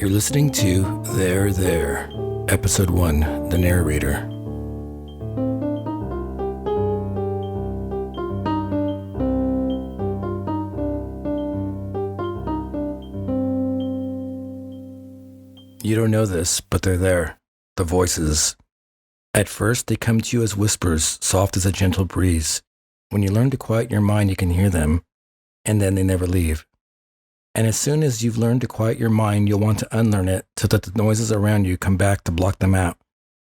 You're listening to There, Episode 1, The Narrator. You don't know this, but they're there. The voices. At first, they come to you as whispers, soft as a gentle breeze. When you learn to quiet your mind, you can hear them, and then they never leave. And as soon as you've learned to quiet your mind, you'll want to unlearn it so that the noises around you come back to block them out.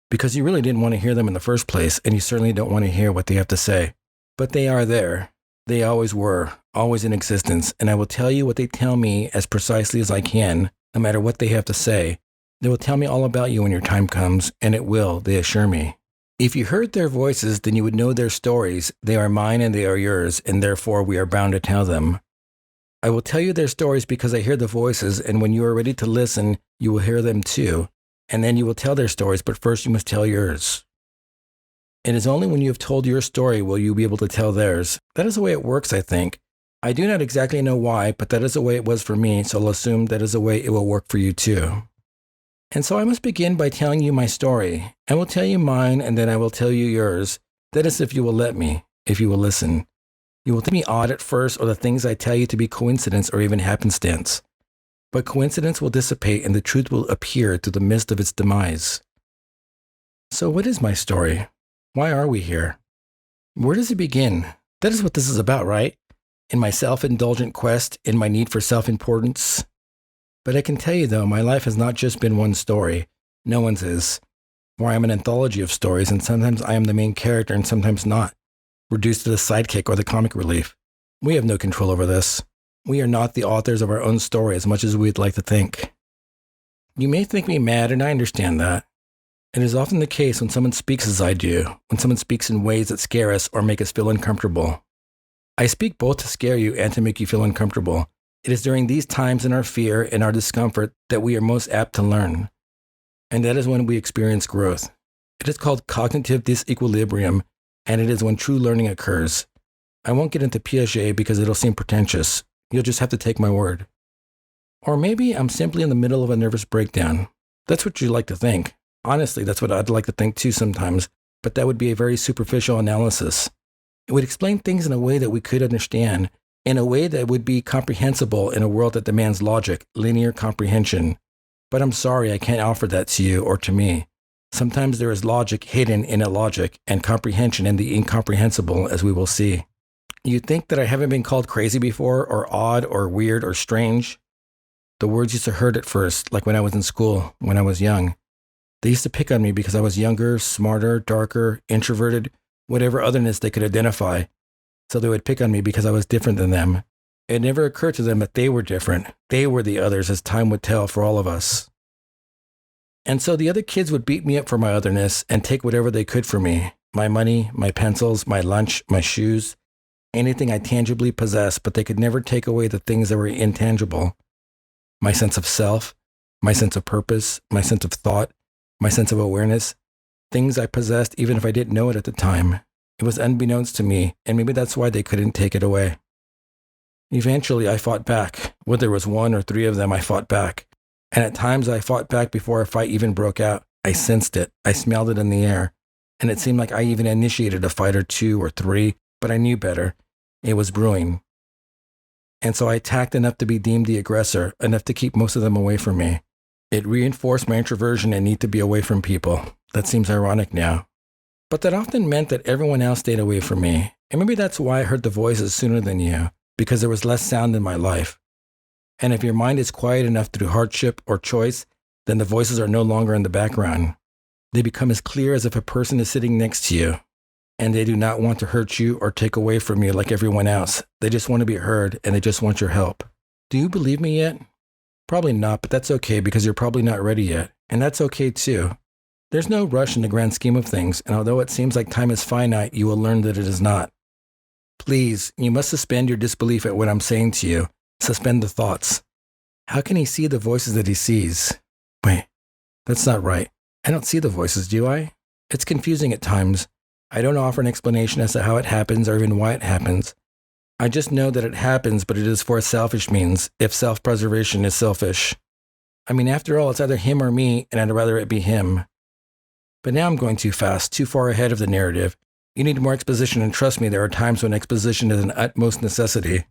Because you really didn't want to hear them in the first place, and you certainly don't want to hear what they have to say. But they are there. They always were, always in existence, and I will tell you what they tell me as precisely as I can, no matter what they have to say. They will tell me all about you when your time comes, and it will, they assure me. If you heard their voices, then you would know their stories. They are mine and they are yours, and therefore we are bound to tell them. I will tell you their stories because I hear the voices, and when you are ready to listen, you will hear them too. And then you will tell their stories, but first you must tell yours. It is only when you have told your story will you be able to tell theirs. That is the way it works, I think. I do not exactly know why, but that is the way it was for me, so I'll assume that is the way it will work for you too. And so I must begin by telling you my story. I will tell you mine, and then I will tell you yours. That is if you will let me, if you will listen. You will think me odd at first, or the things I tell you to be coincidence or even happenstance. But coincidence will dissipate and the truth will appear through the mist of its demise. So what is my story? Why are we here? Where does it begin? That is what this is about, right? In my self-indulgent quest, in my need for self-importance. But I can tell you though, my life has not just been one story. No one's is. For I am an anthology of stories, and sometimes I am the main character and sometimes not. Reduced to the sidekick or the comic relief. We have no control over this. We are not the authors of our own story as much as we'd like to think. You may think me mad, and I understand that. It is often the case when someone speaks as I do, when someone speaks in ways that scare us or make us feel uncomfortable. I speak both to scare you and to make you feel uncomfortable. It is during these times in our fear and our discomfort that we are most apt to learn. And that is when we experience growth. It is called cognitive disequilibrium, and it is when true learning occurs. I won't get into Piaget because it'll seem pretentious. You'll just have to take my word. Or maybe I'm simply in the middle of a nervous breakdown. That's what you like to think. Honestly, that's what I'd like to think too sometimes, but that would be a very superficial analysis. It would explain things in a way that we could understand, in a way that would be comprehensible in a world that demands logic, linear comprehension. But I'm sorry I can't offer that to you or to me. Sometimes there is logic hidden in illogic and comprehension in the incomprehensible, as we will see. You think that I haven't been called crazy before, or odd, or weird, or strange? The words used to hurt at first, like when I was in school, when I was young. They used to pick on me because I was younger, smarter, darker, introverted, whatever otherness they could identify. So they would pick on me because I was different than them. It never occurred to them that they were different. They were the others, as time would tell for all of us. And so the other kids would beat me up for my otherness and take whatever they could from me. My money, my pencils, my lunch, my shoes, anything I tangibly possessed, but they could never take away the things that were intangible. My sense of self, my sense of purpose, my sense of thought, my sense of awareness, things I possessed even if I didn't know it at the time. It was unbeknownst to me, and maybe that's why they couldn't take it away. Eventually, I fought back. Whether it was one or three of them, I fought back. And at times I fought back before a fight even broke out. I sensed it. I smelled it in the air. And it seemed like I even initiated a fight or two or three, but I knew better. It was brewing. And so I attacked enough to be deemed the aggressor, enough to keep most of them away from me. It reinforced my introversion and need to be away from people. That seems ironic now. But that often meant that everyone else stayed away from me. And maybe that's why I heard the voices sooner than you, because there was less sound in my life. And if your mind is quiet enough through hardship or choice, then the voices are no longer in the background. They become as clear as if a person is sitting next to you. And they do not want to hurt you or take away from you like everyone else. They just want to be heard, and they just want your help. Do you believe me yet? Probably not, but that's okay because you're probably not ready yet. And that's okay too. There's no rush in the grand scheme of things, and although it seems like time is finite, you will learn that it is not. Please, you must suspend your disbelief at what I'm saying to you. Suspend the thoughts. How can he see the voices that he sees? Wait, that's not right. I don't see the voices, do I? It's confusing at times. I don't offer an explanation as to how it happens or even why it happens. I just know that it happens, but it is for a selfish means, if self-preservation is selfish. I mean, after all, it's either him or me, and I'd rather it be him. But now I'm going too fast, too far ahead of the narrative. You need more exposition, and trust me, there are times when exposition is an utmost necessity.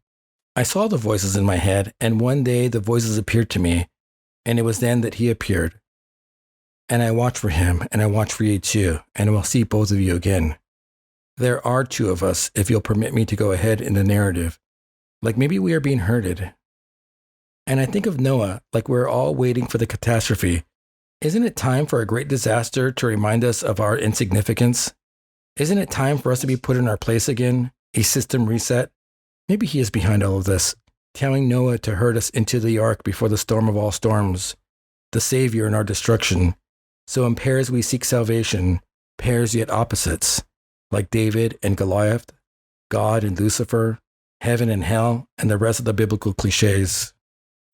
I saw the voices in my head, and one day the voices appeared to me, and it was then that he appeared. And I watch for him, and I watch for you too, and we'll see both of you again. There are two of us, if you'll permit me to go ahead in the narrative. Like maybe we are being herded. And I think of Noah, like we're all waiting for the catastrophe. Isn't it time for a great disaster to remind us of our insignificance? Isn't it time for us to be put in our place again? A system reset? Maybe he is behind all of this, telling Noah to herd us into the ark before the storm of all storms, the savior in our destruction. So in pairs we seek salvation, pairs yet opposites, like David and Goliath, God and Lucifer, heaven and hell, and the rest of the biblical cliches.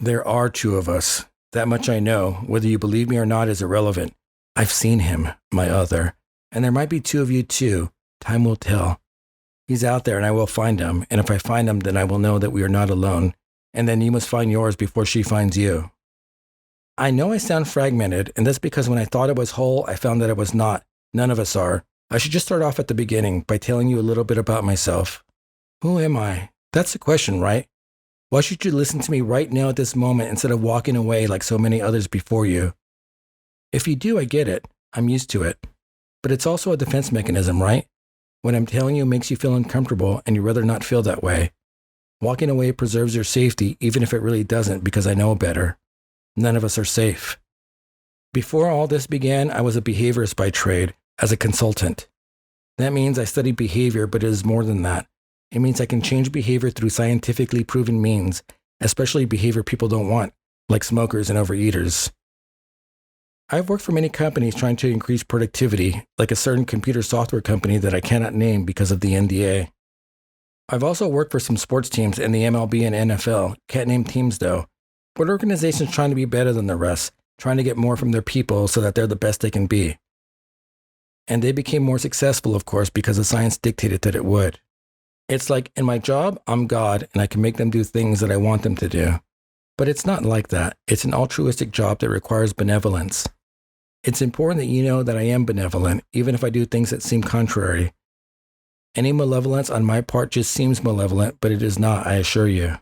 There are two of us. That much I know. Whether you believe me or not is irrelevant. I've seen him, my other. And there might be two of you too. Time will tell. He's out there and I will find him. And if I find him, then I will know that we are not alone. And then you must find yours before she finds you. I know I sound fragmented, and that's because when I thought it was whole, I found that it was not. None of us are. I should just start off at the beginning by telling you a little bit about myself. Who am I? That's the question, right? Why should you listen to me right now at this moment instead of walking away like so many others before you? If you do, I get it. I'm used to it. But it's also a defense mechanism, right? What I'm telling you makes you feel uncomfortable and you'd rather not feel that way. Walking away preserves your safety, even if it really doesn't, because I know better. None of us are safe. Before all this began, I was a behaviorist by trade, as a consultant. That means I study behavior, but it is more than that. It means I can change behavior through scientifically proven means, especially behavior people don't want, like smokers and overeaters. I've worked for many companies trying to increase productivity, like a certain computer software company that I cannot name because of the NDA. I've also worked for some sports teams in the MLB and NFL, can't name teams though, but organizations trying to be better than the rest, trying to get more from their people so that they're the best they can be. And they became more successful, of course, because the science dictated that it would. It's like, in my job, I'm God, and I can make them do things that I want them to do. But it's not like that. It's an altruistic job that requires benevolence. It's important that you know that I am benevolent, even if I do things that seem contrary. Any malevolence on my part just seems malevolent, but it is not, I assure you.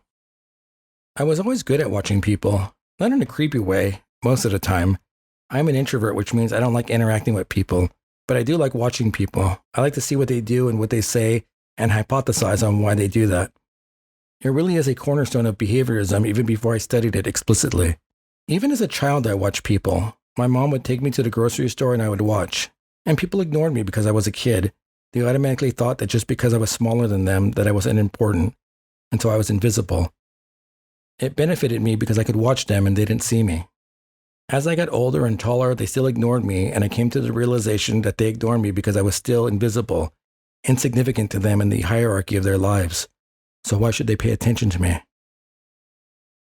I was always good at watching people, not in a creepy way, most of the time. I'm an introvert, which means I don't like interacting with people, but I do like watching people. I like to see what they do and what they say and hypothesize on why they do that. It really is a cornerstone of behaviorism even before I studied it explicitly. Even as a child, I watched people. My mom would take me to the grocery store and I would watch. And people ignored me because I was a kid. They automatically thought that just because I was smaller than them, that I was unimportant, and so I was invisible. It benefited me because I could watch them and they didn't see me. As I got older and taller, they still ignored me, and I came to the realization that they ignored me because I was still invisible, insignificant to them in the hierarchy of their lives. So why should they pay attention to me?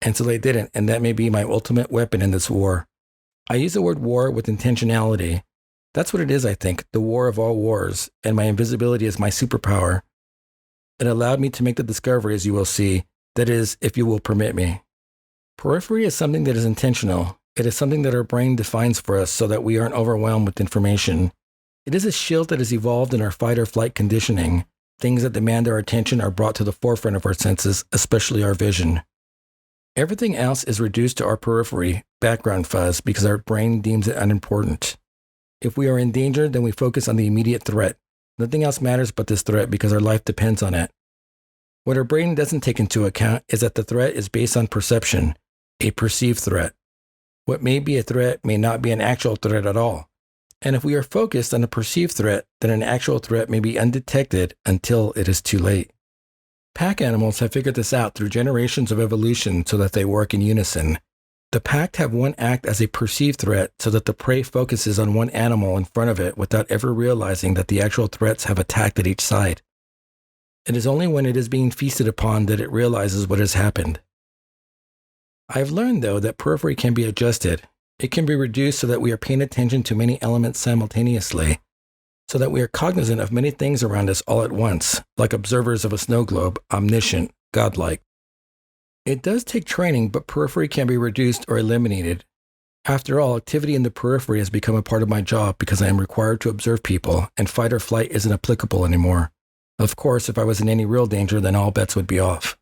And so they didn't, and that may be my ultimate weapon in this war. I use the word war with intentionality. That's what it is, I think, the war of all wars, and my invisibility is my superpower. It allowed me to make the discovery, as you will see, that is, if you will permit me. Periphery is something that is intentional. It is something that our brain defines for us so that we aren't overwhelmed with information. It is a shield that has evolved in our fight or flight conditioning. Things that demand our attention are brought to the forefront of our senses, especially our vision. Everything else is reduced to our periphery, background fuzz, because our brain deems it unimportant. If we are in danger, then we focus on the immediate threat. Nothing else matters but this threat because our life depends on it. What our brain doesn't take into account is that the threat is based on perception, a perceived threat. What may be a threat may not be an actual threat at all. And if we are focused on a perceived threat, then an actual threat may be undetected until it is too late. Pack animals have figured this out through generations of evolution so that they work in unison. The pack have one act as a perceived threat so that the prey focuses on one animal in front of it without ever realizing that the actual threats have attacked at each side. It is only when it is being feasted upon that it realizes what has happened. I have learned, though, that periphery can be adjusted. It can be reduced so that we are paying attention to many elements simultaneously, so that we are cognizant of many things around us all at once, like observers of a snow globe, omniscient, godlike. It does take training, but periphery can be reduced or eliminated. After all, activity in the periphery has become a part of my job because I am required to observe people, and fight or flight isn't applicable anymore. Of course, if I was in any real danger, then all bets would be off.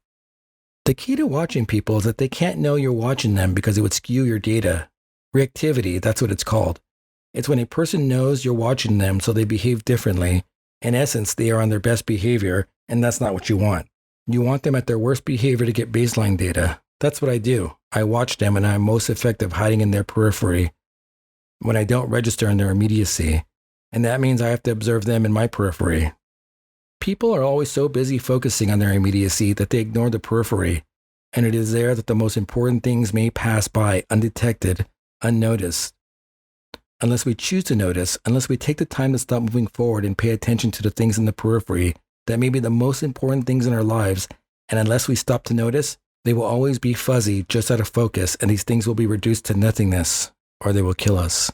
The key to watching people is that they can't know you're watching them because it would skew your data. Reactivity, that's what it's called. It's when a person knows you're watching them so they behave differently. In essence, they are on their best behavior, and that's not what you want. You want them at their worst behavior to get baseline data. That's what I do. I watch them, and I'm most effective hiding in their periphery when I don't register in their immediacy. And that means I have to observe them in my periphery. People are always so busy focusing on their immediacy that they ignore the periphery, and it is there that the most important things may pass by undetected, unnoticed. Unless we choose to notice, unless we take the time to stop moving forward and pay attention to the things in the periphery that may be the most important things in our lives, and unless we stop to notice, they will always be fuzzy, just out of focus, and these things will be reduced to nothingness, or they will kill us.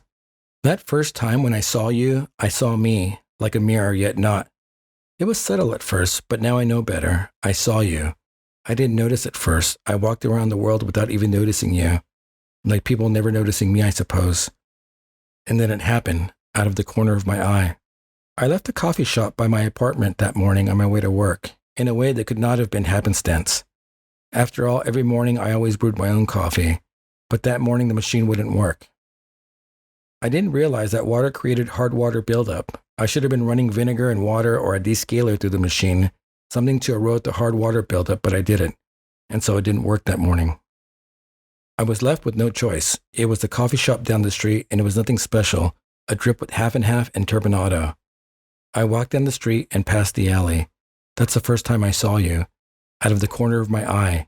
That first time when I saw you, I saw me, like a mirror, yet not. It was subtle at first, but now I know better. I saw you. I didn't notice at first. I walked around the world without even noticing you. Like people never noticing me, I suppose. And then it happened, out of the corner of my eye. I left the coffee shop by my apartment that morning on my way to work, in a way that could not have been happenstance. After all, every morning I always brewed my own coffee, but that morning the machine wouldn't work. I didn't realize that water created hard water buildup. I should have been running vinegar and water or a descaler through the machine, something to erode the hard water buildup, but I didn't, and so it didn't work that morning. I was left with no choice. It was the coffee shop down the street, and it was nothing special, a drip with half and half and turbinado. I walked down the street and past the alley. That's the first time I saw you, out of the corner of my eye.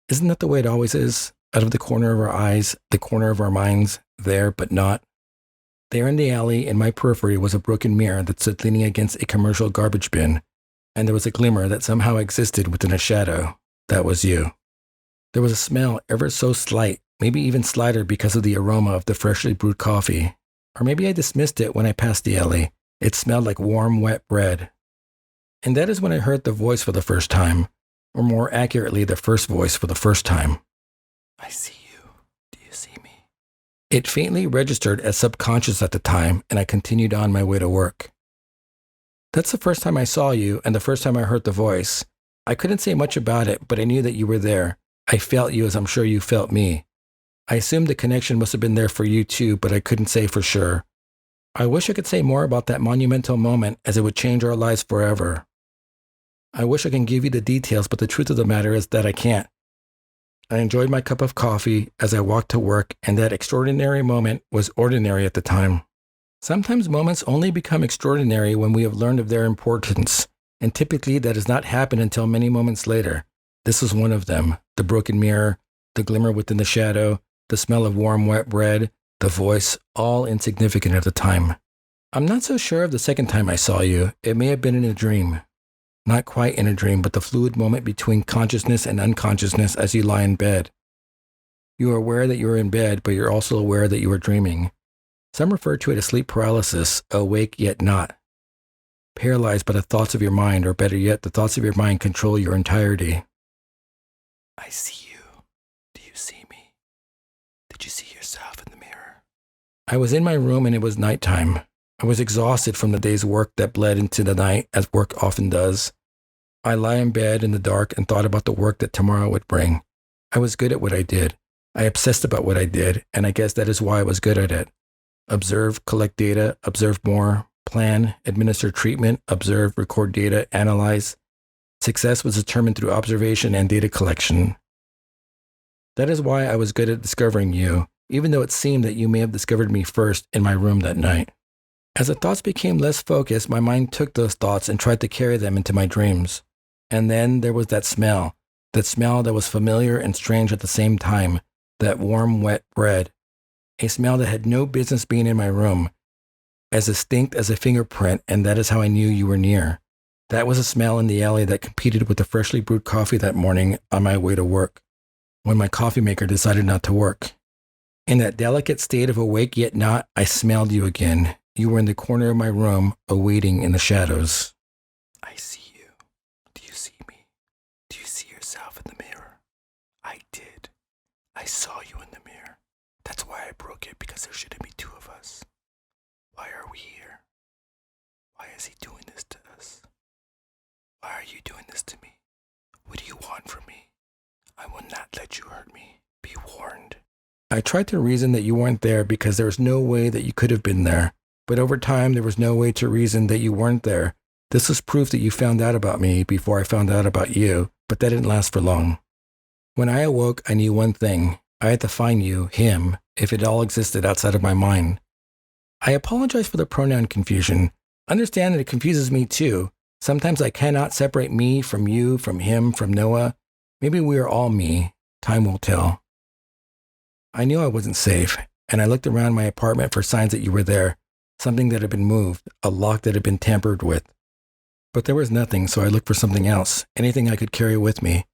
Isn't that the way it always is? Out of the corner of our eyes, the corner of our minds, there but not. There in the alley, in my periphery, was a broken mirror that stood leaning against a commercial garbage bin, and there was a glimmer that somehow existed within a shadow. That was you. There was a smell ever so slight, maybe even slighter because of the aroma of the freshly brewed coffee. Or maybe I dismissed it when I passed the alley. It smelled like warm, wet bread. And that is when I heard the voice for the first time, or more accurately, the first voice for the first time. I see you. Do you see me? It faintly registered as subconscious at the time, and I continued on my way to work. That's the first time I saw you, and the first time I heard the voice. I couldn't say much about it, but I knew that you were there. I felt you as I'm sure you felt me. I assumed the connection must have been there for you too, but I couldn't say for sure. I wish I could say more about that monumental moment, as it would change our lives forever. I wish I can give you the details, but the truth of the matter is that I can't. I enjoyed my cup of coffee as I walked to work, and that extraordinary moment was ordinary at the time. Sometimes moments only become extraordinary when we have learned of their importance, and typically that does not happen until many moments later. This was one of them, the broken mirror, the glimmer within the shadow, the smell of warm, wet bread, the voice, all insignificant at the time. I'm not so sure of the second time I saw you. It may have been in a dream. Not quite in a dream, but the fluid moment between consciousness and unconsciousness as you lie in bed. You are aware that you are in bed, but you're also aware that you are dreaming. Some refer to it as sleep paralysis, awake yet not. Paralyzed by the thoughts of your mind, or better yet, the thoughts of your mind control your entirety. I see you. Do you see me? Did you see yourself in the mirror? I was in my room and it was nighttime. I was exhausted from the day's work that bled into the night, as work often does. I lay in bed in the dark and thought about the work that tomorrow would bring. I was good at what I did. I obsessed about what I did, and I guess that is why I was good at it. Observe, collect data, observe more, plan, administer treatment, observe, record data, analyze. Success was determined through observation and data collection. That is why I was good at discovering you, even though it seemed that you may have discovered me first in my room that night. As the thoughts became less focused, my mind took those thoughts and tried to carry them into my dreams. And then there was that smell that was familiar and strange at the same time, that warm, wet bread. A smell that had no business being in my room, as distinct as a fingerprint, and that is how I knew you were near. That was a smell in the alley that competed with the freshly brewed coffee that morning on my way to work, when my coffee maker decided not to work. In that delicate state of awake yet not, I smelled you again. You were in the corner of my room, awaiting in the shadows. I see you. Do you see me? Do you see yourself in the mirror? I did. I saw you in the mirror. That's why I broke it, because there shouldn't be two of us. Why are we here? Why is he doing this to us? Why are you doing this to me? What do you want from me? I will not let you hurt me. Be warned. I tried to reason that you weren't there because there was no way that you could have been there. But over time, there was no way to reason that you weren't there. This was proof that you found out about me before I found out about you, but that didn't last for long. When I awoke, I knew one thing. I had to find you, him, if it all existed outside of my mind. I apologize for the pronoun confusion. Understand that it confuses me too. Sometimes I cannot separate me from you, from him, from Noah. Maybe we are all me. Time will tell. I knew I wasn't safe, and I looked around my apartment for signs that you were there. Something that had been moved, a lock that had been tampered with. But there was nothing, so I looked for something else, anything I could carry with me.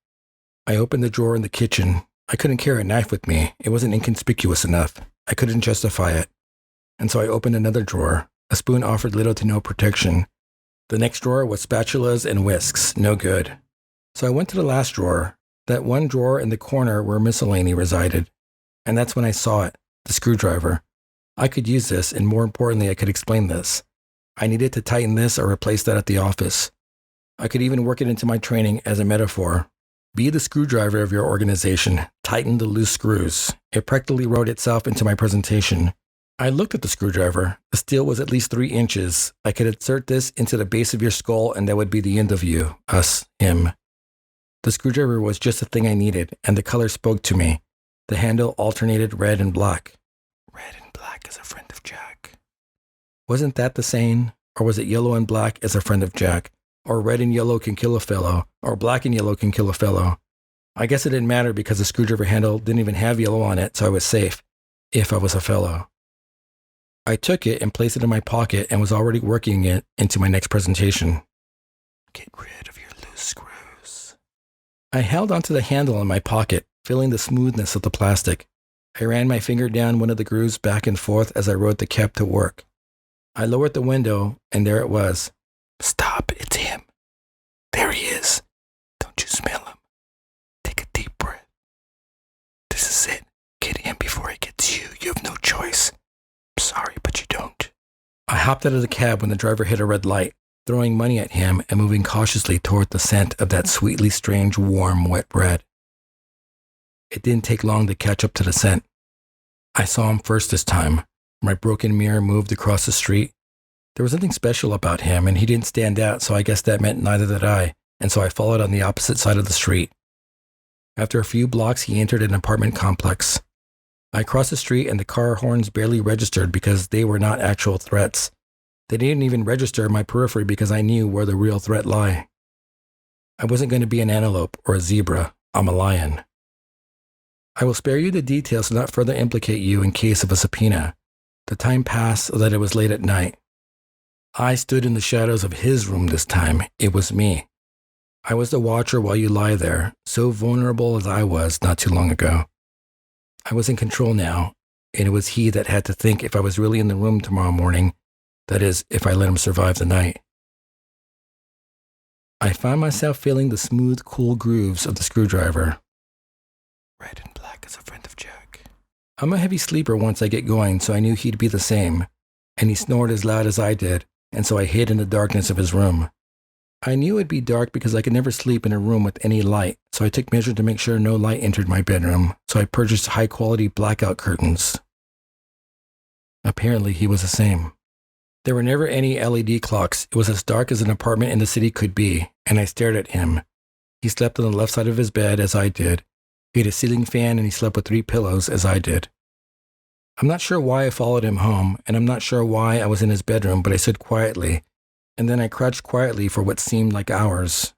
I opened the drawer in the kitchen. I couldn't carry a knife with me. It wasn't inconspicuous enough. I couldn't justify it. And so I opened another drawer. A spoon offered little to no protection. The next drawer was spatulas and whisks. No good. So I went to the last drawer, that one drawer in the corner where miscellany resided. And that's when I saw it, the screwdriver. I could use this, and more importantly, I could explain this. I needed to tighten this or replace that at the office. I could even work it into my training as a metaphor. Be the screwdriver of your organization. Tighten the loose screws. It practically wrote itself into my presentation. I looked at the screwdriver. The steel was at least 3 inches. I could insert this into the base of your skull, and that would be the end of you, us, him. The screwdriver was just the thing I needed, and the color spoke to me. The handle alternated red and black. Red and black is a friend of Jack. Wasn't that the saying? Or was it yellow and black is a friend of Jack? Or red and yellow can kill a fellow? Or black and yellow can kill a fellow? I guess it didn't matter because the screwdriver handle didn't even have yellow on it, so I was safe, if I was a fellow. I took it and placed it in my pocket and was already working it into my next presentation. Get rid of your loose screws. I held onto the handle in my pocket, feeling the smoothness of the plastic. I ran my finger down one of the grooves back and forth as I rode the cab to work. I lowered the window, and there it was. Stop, it's him. There he is. Don't you smell him? Take a deep breath. This is it. Get him before he gets you. You have no choice. I'm sorry, but you don't. I hopped out of the cab when the driver hit a red light, throwing money at him and moving cautiously toward the scent of that sweetly strange, warm, wet bread. It didn't take long to catch up to the scent. I saw him first this time. My broken mirror moved across the street. There was nothing special about him, and he didn't stand out, so I guess that meant neither did I, and so I followed on the opposite side of the street. After a few blocks, he entered an apartment complex. I crossed the street, and the car horns barely registered because they were not actual threats. They didn't even register in my periphery because I knew where the real threat lay. I wasn't going to be an antelope or a zebra. I'm a lion. I will spare you the details to not further implicate you in case of a subpoena. The time passed so that it was late at night. I stood in the shadows of his room this time. It was me. I was the watcher while you lie there, so vulnerable as I was not too long ago. I was in control now, and it was he that had to think if I was really in the room tomorrow morning, that is, if I let him survive the night. I found myself feeling the smooth, cool grooves of the screwdriver. Red and black is a friend of Jack. I'm a heavy sleeper once I get going, so I knew he'd be the same, and he snored as loud as I did, and so I hid in the darkness of his room. I knew it'd be dark because I could never sleep in a room with any light, so I took measures to make sure no light entered my bedroom, so I purchased high-quality blackout curtains. Apparently, he was the same. There were never any LED clocks. It was as dark as an apartment in the city could be, and I stared at him. He slept on the left side of his bed, as I did. He had a ceiling fan, and he slept with 3 pillows, as I did. I'm not sure why I followed him home, and I'm not sure why I was in his bedroom, but I stood quietly, and then I crouched quietly for what seemed like hours.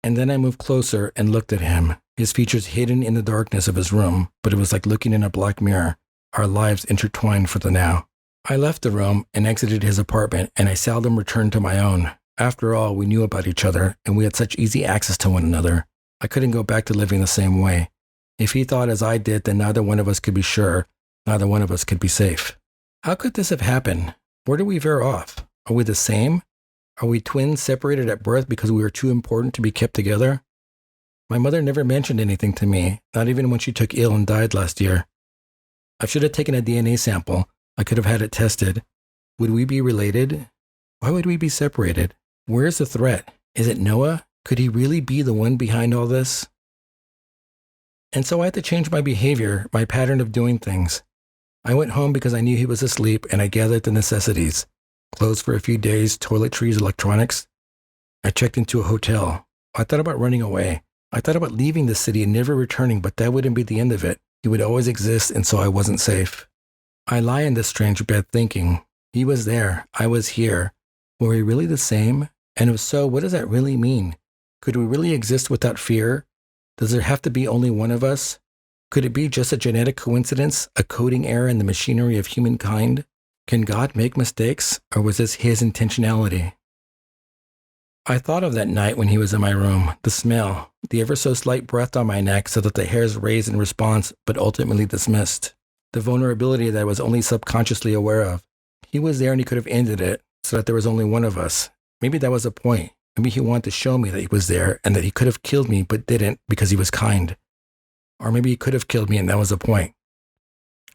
And then I moved closer and looked at him, his features hidden in the darkness of his room, but it was like looking in a black mirror, our lives intertwined for the now. I left the room and exited his apartment, and I seldom returned to my own. After all, we knew about each other, and we had such easy access to one another. I couldn't go back to living the same way. If he thought as I did, then neither one of us could be sure, neither one of us could be safe. How could this have happened? Where did we veer off? Are we the same? Are we twins separated at birth because we were too important to be kept together? My mother never mentioned anything to me, not even when she took ill and died last year. I should have taken a DNA sample. I could have had it tested. Would we be related? Why would we be separated? Where's the threat? Is it Noah? Could he really be the one behind all this? And so I had to change my behavior, my pattern of doing things. I went home because I knew he was asleep, and I gathered the necessities. Clothes for a few days, toiletries, electronics. I checked into a hotel. I thought about running away. I thought about leaving the city and never returning, but that wouldn't be the end of it. He would always exist, and so I wasn't safe. I lie in this strange bed thinking, he was there, I was here. Were we really the same? And if so, what does that really mean? Could we really exist without fear? Does there have to be only one of us? Could it be just a genetic coincidence, a coding error in the machinery of humankind? Can God make mistakes, or was this his intentionality? I thought of that night when he was in my room, the smell, the ever so slight breath on my neck so that the hairs raised in response but ultimately dismissed, the vulnerability that I was only subconsciously aware of. He was there and he could have ended it so that there was only one of us. Maybe that was the point. Maybe he wanted to show me that he was there and that he could have killed me but didn't because he was kind. Or maybe he could have killed me and that was the point.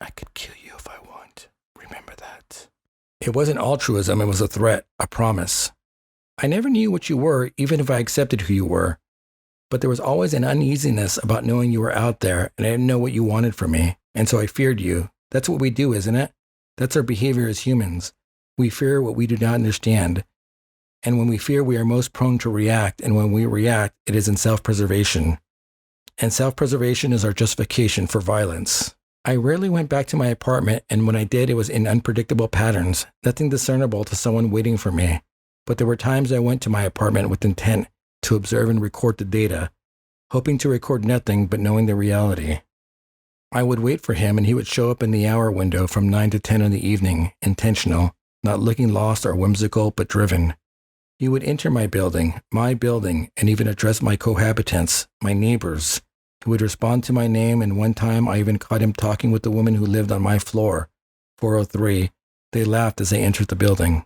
I could kill you if I want. Remember that. It wasn't altruism, it was a threat, a promise. I never knew what you were, even if I accepted who you were. But there was always an uneasiness about knowing you were out there, and I didn't know what you wanted from me, and so I feared you. That's what we do, isn't it? That's our behavior as humans. We fear what we do not understand. And when we fear, we are most prone to react, and when we react, it is in self-preservation. And self-preservation is our justification for violence. I rarely went back to my apartment, and when I did, it was in unpredictable patterns, nothing discernible to someone waiting for me. But there were times I went to my apartment with intent to observe and record the data, hoping to record nothing but knowing the reality. I would wait for him and he would show up in the hour window from 9 to 10 in the evening, intentional, not looking lost or whimsical, but driven. He would enter my building, and even address my cohabitants, my neighbors. He would respond to my name, and one time I even caught him talking with the woman who lived on my floor, 403. They laughed as they entered the building.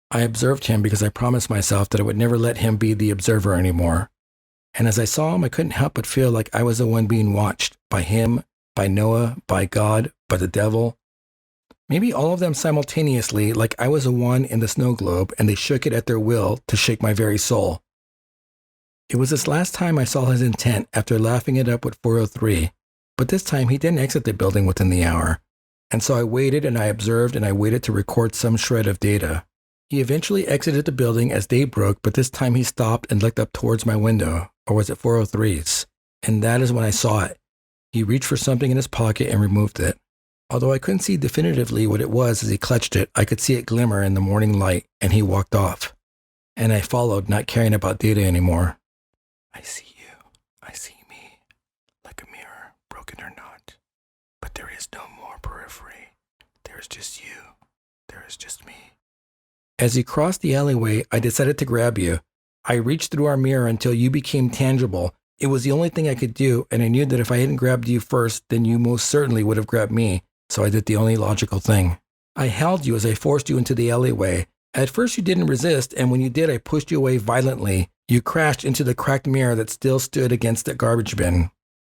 I observed him because I promised myself that I would never let him be the observer anymore. And as I saw him, I couldn't help but feel like I was the one being watched, by him, by Noah, by God, by the devil. Maybe all of them simultaneously, like I was the one in the snow globe, and they shook it at their will to shake my very soul. It was this last time I saw his intent after laughing it up with 403, but this time he didn't exit the building within the hour. And so I waited and I observed and I waited to record some shred of data. He eventually exited the building as day broke, but this time he stopped and looked up towards my window, or was it 403's? And that is when I saw it. He reached for something in his pocket and removed it. Although I couldn't see definitively what it was as he clutched it, I could see it glimmer in the morning light, and he walked off. And I followed, not caring about data anymore. I see you. I see me. Like a mirror, broken or not. But there is no more periphery. There is just you. There is just me. As you crossed the alleyway, I decided to grab you. I reached through our mirror until you became tangible. It was the only thing I could do, and I knew that if I hadn't grabbed you first, then you most certainly would have grabbed me, so I did the only logical thing. I held you as I forced you into the alleyway. At first you didn't resist, and when you did, I pushed you away violently. You crashed into the cracked mirror that still stood against the garbage bin.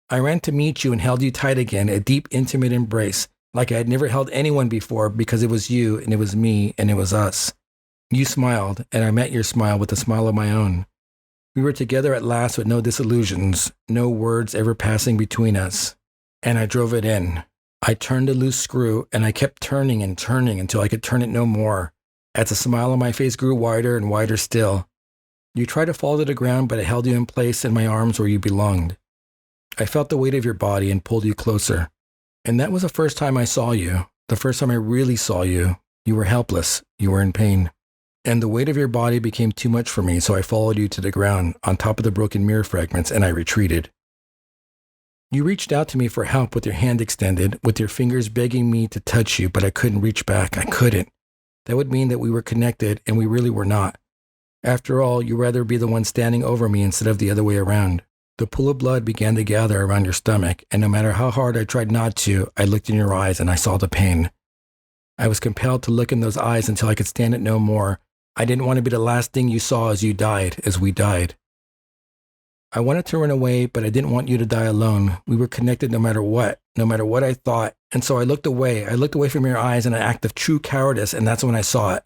I ran to meet you and held you tight again, a deep, intimate embrace, like I had never held anyone before because it was you, and it was me, and it was us. You smiled, and I met your smile with a smile of my own. We were together at last with no disillusions, no words ever passing between us. And I drove it in. I turned the loose screw, and I kept turning and turning until I could turn it no more. As the smile on my face grew wider and wider still. You tried to fall to the ground, but I held you in place in my arms where you belonged. I felt the weight of your body and pulled you closer. And that was the first time I saw you, the first time I really saw you. You were helpless. You were in pain. And the weight of your body became too much for me, so I followed you to the ground, on top of the broken mirror fragments, and I retreated. You reached out to me for help with your hand extended, with your fingers begging me to touch you, but I couldn't reach back. I couldn't. That would mean that we were connected, and we really were not. After all, you'd rather be the one standing over me instead of the other way around. The pool of blood began to gather around your stomach, and no matter how hard I tried not to, I looked in your eyes and I saw the pain. I was compelled to look in those eyes until I could stand it no more. I didn't want to be the last thing you saw as you died, as we died. I wanted to run away, but I didn't want you to die alone. We were connected no matter what I thought. And so I looked away. I looked away from your eyes in an act of true cowardice, and that's when I saw it.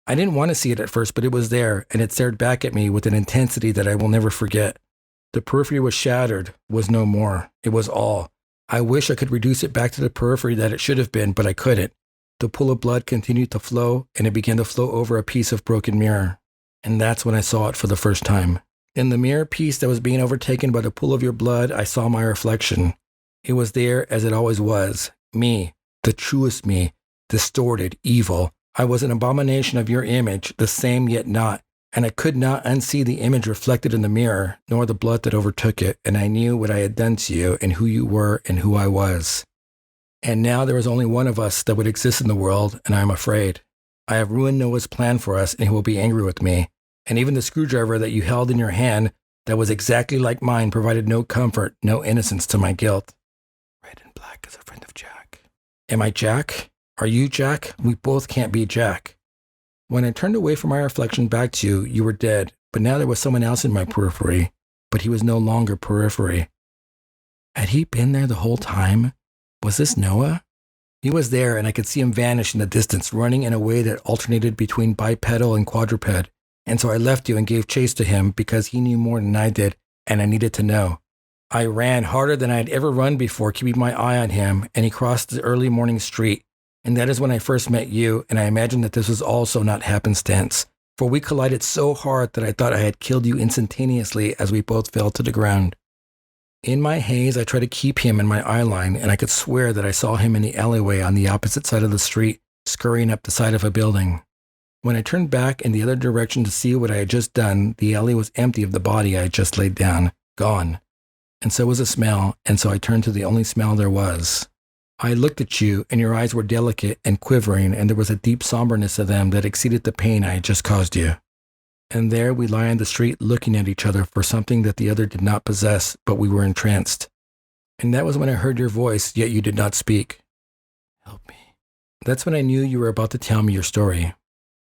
I didn't want to see it at first, but it was there, and it stared back at me with an intensity that I will never forget. The periphery was shattered, was no more. It was all. I wish I could reduce it back to the periphery that it should have been, but I couldn't. The pool of blood continued to flow, and it began to flow over a piece of broken mirror. And that's when I saw it for the first time. In the mirror piece that was being overtaken by the pool of your blood, I saw my reflection. It was there as it always was. Me, the truest me, distorted, evil. I was an abomination of your image, the same yet not. And I could not unsee the image reflected in the mirror, nor the blood that overtook it, and I knew what I had done to you, and who you were, and who I was. And now there is only one of us that would exist in the world, and I am afraid. I have ruined Noah's plan for us, and he will be angry with me. And even the screwdriver that you held in your hand, that was exactly like mine, provided no comfort, no innocence to my guilt. Red and Black is a friend of Jack. Am I Jack? Are you Jack? We both can't be Jack. When I turned away from my reflection back to you, you were dead, but now there was someone else in my periphery, but he was no longer periphery. Had he been there the whole time? Was this Noah? He was there, and I could see him vanish in the distance, running in a way that alternated between bipedal and quadruped. And so I left you and gave chase to him because he knew more than I did, and I needed to know. I ran harder than I had ever run before, keeping my eye on him, and he crossed the early morning street. And that is when I first met you, and I imagined that this was also not happenstance, for we collided so hard that I thought I had killed you instantaneously as we both fell to the ground. In my haze, I tried to keep him in my eye line, and I could swear that I saw him in the alleyway on the opposite side of the street, scurrying up the side of a building. When I turned back in the other direction to see what I had just done, the alley was empty of the body I had just laid down, gone. And so was the smell, and so I turned to the only smell there was. I looked at you, and your eyes were delicate and quivering, and there was a deep somberness to them that exceeded the pain I had just caused you. And there we lie on the street looking at each other for something that the other did not possess, but we were entranced. And that was when I heard your voice, yet you did not speak. Help me. That's when I knew you were about to tell me your story.